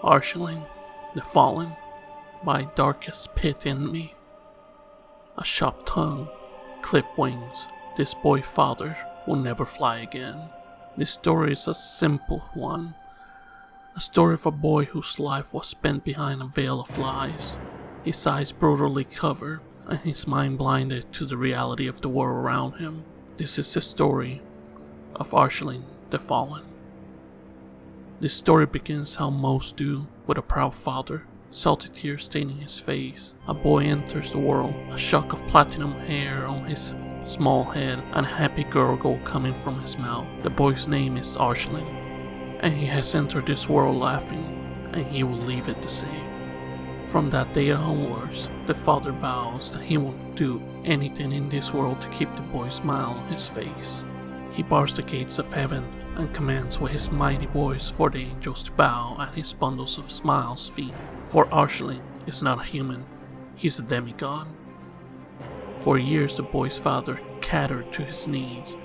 Arshilin, the Fallen, by Darkestpitinme. A sharp tongue, clipped wings, this boy father will never fly again. This story is a simple one. A story of a boy whose life was spent behind a veil of lies, his eyes brutally covered, and his mind blinded to the reality of the world around him. This is the story of Arshilin, the Fallen. This story begins how most do, with a proud father, salty tears staining his face. A boy enters the world, a shock of platinum hair on his small head, and a happy gurgle coming from his mouth. The boy's name is Arshilin, and he has entered this world laughing, and he will leave it the same. From that day onwards, the father vows that he will do anything in this world to keep the boy's smile on his face. He bars the gates of heaven and commands with his mighty voice for the angels to bow at his bundles of smiles' feet. For Arshilin is not a human, he's a demigod. For years the boy's father catered to his needs,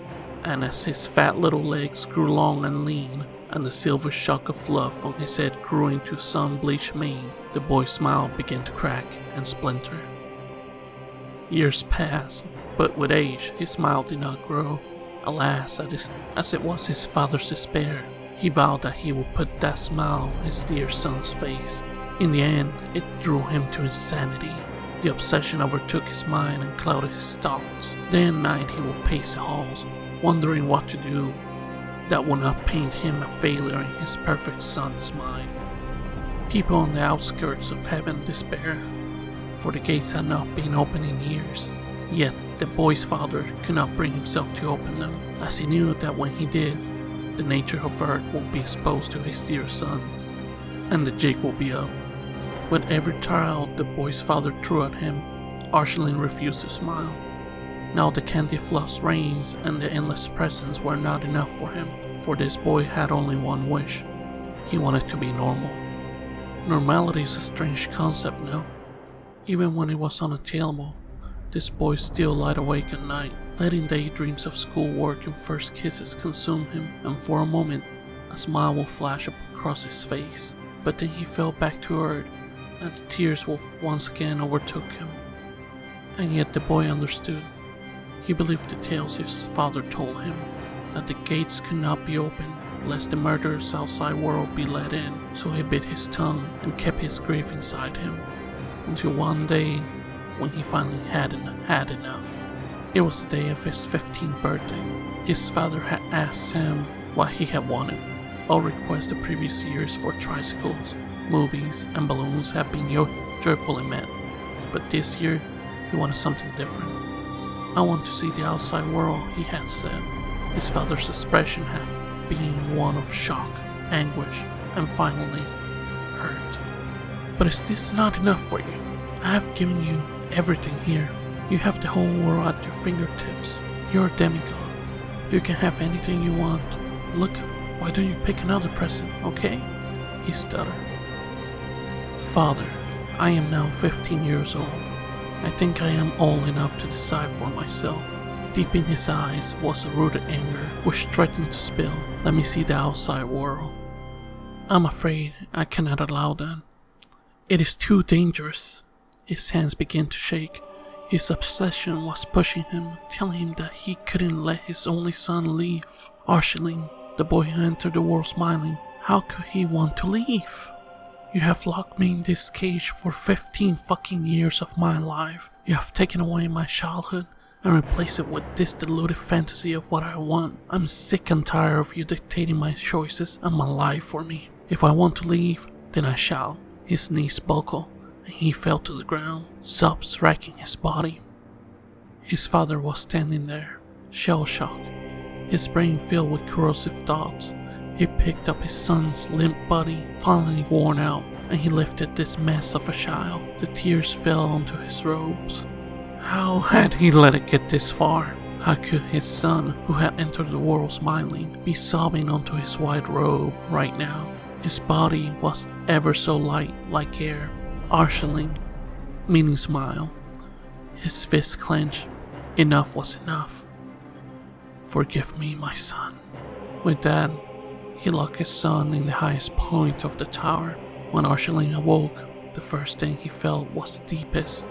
and as his fat little legs grew long and lean, and the silver shock of fluff on his head grew into sun-bleached mane, the boy's smile began to crack and splinter. Years passed, but with age his smile did not grow. Alas, as it was his father's despair, he vowed that he would put that smile on his dear son's face. In the end, it drew him to insanity. The obsession overtook his mind and clouded his thoughts. Day and night he would pace the halls, wondering what to do that would not paint him a failure in his perfect son's mind. People on the outskirts of heaven despaired, for the gates had not been opened in years. Yet the boy's father could not bring himself to open them, as he knew that when he did, the nature of earth would be exposed to his dear son, and the jig will be up. With every trial the boy's father threw at him, Arshilin refused to smile. Now the candy floss reigns and the endless presents were not enough for him, for this boy had only one wish. He wanted to be normal. Normality is a strange concept now. Even when it was unattainable, this boy still lied awake at night, letting daydreams of schoolwork and first kisses consume him, and for a moment, a smile will flash up across his face. But then he fell back to earth, and the tears will once again overtook him. And yet the boy understood. He believed the tales his father told him, that the gates could not be opened, lest the murderous outside world be let in, so he bit his tongue and kept his grief inside him, until one day, when he finally had enough. It was the day of his 15th birthday. His father had asked him what he had wanted. All requests the previous years for tricycles, movies, and balloons had been joyfully met, but this year he wanted something different. "I want to see the outside world," he had said. His father's expression had been one of shock, anguish, and finally, hurt. "But is this not enough for you? I have given you everything here. You have the whole world at your fingertips. You're a demigod. You can have anything you want. Look, why don't you pick another present, okay?" he stuttered. "Father, I am now 15 years old. I think I am old enough to decide for myself." Deep in his eyes was a rooted anger which threatened to spill. "Let me see the outside world." "I'm afraid I cannot allow that. It is too dangerous." His hands began to shake. His obsession was pushing him, telling him that he couldn't let his only son leave. Arshilin, the boy who entered the world smiling, how could he want to leave? "You have locked me in this cage for 15 fucking years of my life. You have taken away my childhood and replaced it with this deluded fantasy of what I want. I'm sick and tired of you dictating my choices and my life for me. If I want to leave, then I shall." His knees buckled, and he fell to the ground, sobs racking his body. His father was standing there, shell-shocked, his brain filled with corrosive thoughts. He picked up his son's limp body, finally worn out, and he lifted this mess of a child. The tears fell onto his robes. How had he let it get this far? How could his son, who had entered the world smiling, be sobbing onto his white robe right now? His body was ever so light, like air. Arshilin, meaning smile. His fist clenched. Enough was enough. "Forgive me, my son." With that, he locked his son in the highest point of the tower, When Arshilin awoke, the first thing he felt was the deepest,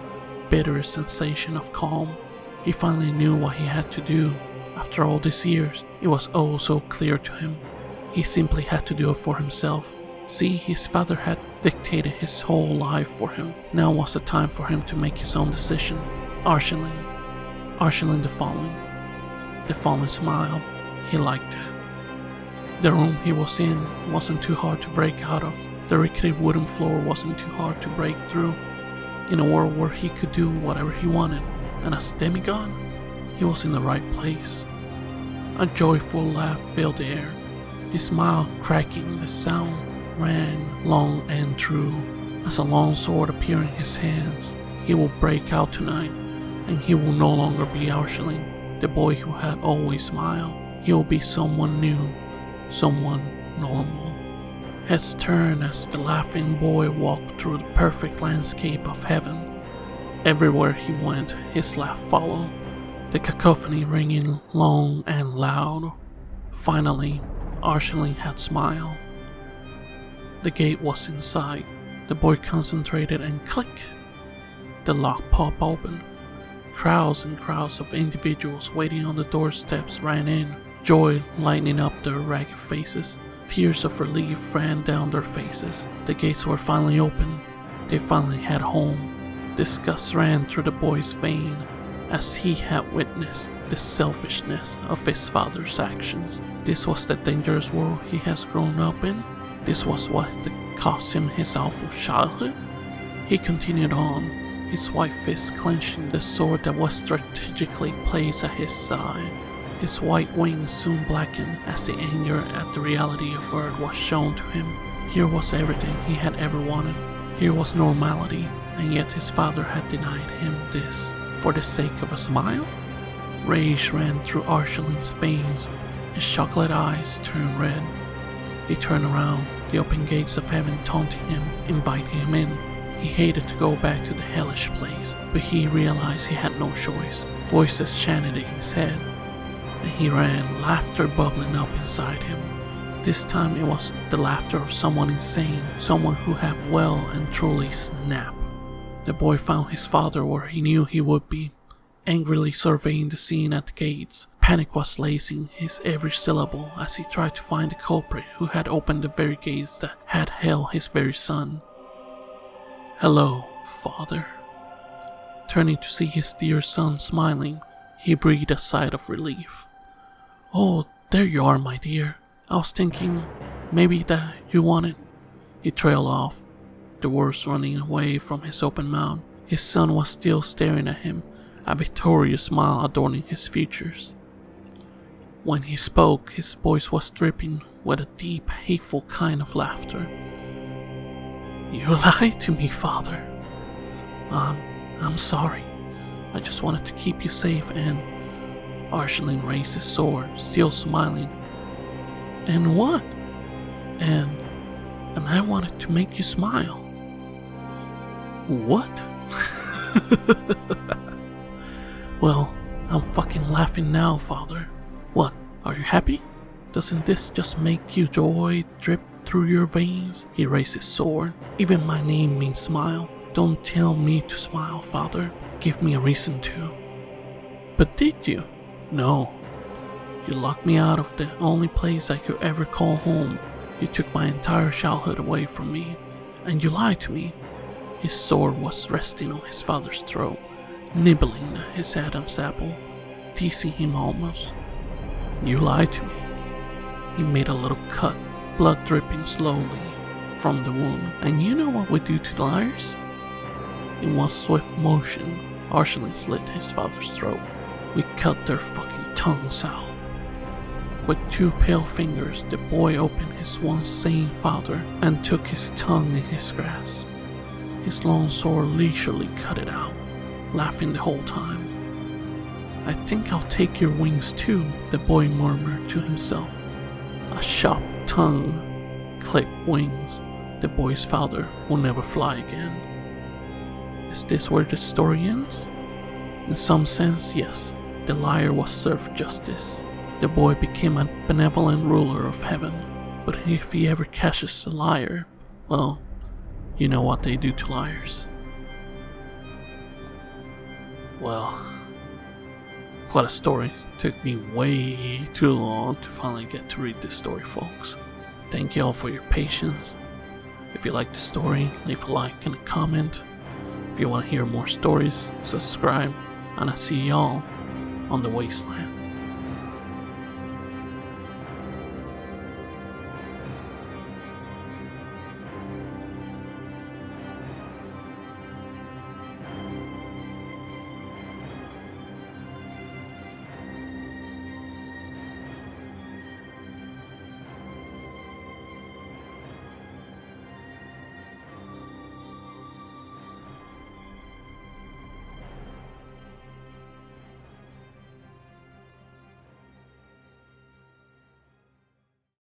bitterest sensation of calm. He finally knew what he had to do. After all these years, it was oh so clear to him. He simply had to do it for himself. See, his father had dictated his whole life for him. Now was the time for him to make his own decision. Arshilin. Arshilin the Fallen. The Fallen smiled. He liked it. The room he was in wasn't too hard to break out of. The rickety wooden floor wasn't too hard to break through. In a world where he could do whatever he wanted, and as a demigod, he was in the right place. A joyful laugh filled the air. His smile cracking, the sound rang long and true. As a long sword appeared in his hands, he will break out tonight, and he will no longer be Arshilin, the boy who had always smiled. He will be someone new, someone normal. Heads turned as the laughing boy walked through the perfect landscape of heaven. Everywhere he went, his laugh followed, the cacophony ringing long and loud. Finally, Arshilin had smiled. The gate was in sight. The boy concentrated and click! The lock popped open. Crowds and crowds of individuals waiting on the doorsteps ran in, joy lighting up their ragged faces. Tears of relief ran down their faces. The gates were finally open. They finally had home. Disgust ran through the boy's vein as he had witnessed the selfishness of his father's actions. This was the dangerous world he has grown up in. This was what cost him his awful childhood. He continued on, his white fist clenching the sword that was strategically placed at his side. His white wings soon blackened as the anger at the reality of Earth was shown to him. Here was everything he had ever wanted. Here was normality, and yet his father had denied him this for the sake of a smile? Rage ran through Arshilin's veins. His chocolate eyes turned red. He turned around, the open gates of heaven taunting him, inviting him in. He hated to go back to the hellish place, but he realized he had no choice. Voices chanted in his head, and he ran, laughter bubbling up inside him. This time it was the laughter of someone insane, someone who had well and truly snapped. The boy found his father where he knew he would be, angrily surveying the scene at the gates. Panic was lacing his every syllable as he tried to find the culprit who had opened the very gates that had held his very son. "Hello, father." Turning to see his dear son smiling, he breathed a sigh of relief. "Oh, there you are, my dear. I was thinking maybe that you wanted..." He trailed off, the words running away from his open mouth. His son was still staring at him, a victorious smile adorning his features. When he spoke, his voice was dripping with a deep, hateful kind of laughter. "You lied to me, father. I'm sorry. I just wanted to keep you safe and..." Arshilin raised his sword, still smiling. "And what?" And I wanted to make you smile." "What?" "Well, I'm fucking laughing now, father. What, are you happy? Doesn't this just make you joy drip through your veins?" He raised his sword. "Even my name means smile. Don't tell me to smile, father. Give me a reason to." "But did you?" "No. You locked me out of the only place I could ever call home. You took my entire childhood away from me. And you lied to me." His sword was resting on his father's throat, nibbling at his Adam's apple, teasing him almost. "You lied to me." He made a little cut, blood dripping slowly from the wound. "And you know what we do to liars?" In one swift motion, Arshilin slit his father's throat. "We cut their fucking tongues out." With two pale fingers, the boy opened his once sane father and took his tongue in his grasp. His long sword leisurely cut it out, laughing the whole time. "I think I'll take your wings too," the boy murmured to himself. A sharp tongue clipped wings. The boy's father will never fly again. Is this where the story ends? In some sense, yes. The liar was served justice. The boy became a benevolent ruler of heaven. But if he ever catches a liar, well, You know what they do to liars. Well, quite a story. Took me way too long to finally get to read this story, folks. Thank you all for your patience. If you like the story, leave a like and a comment. If you want to hear more stories, subscribe, and I'll see y'all on the wasteland.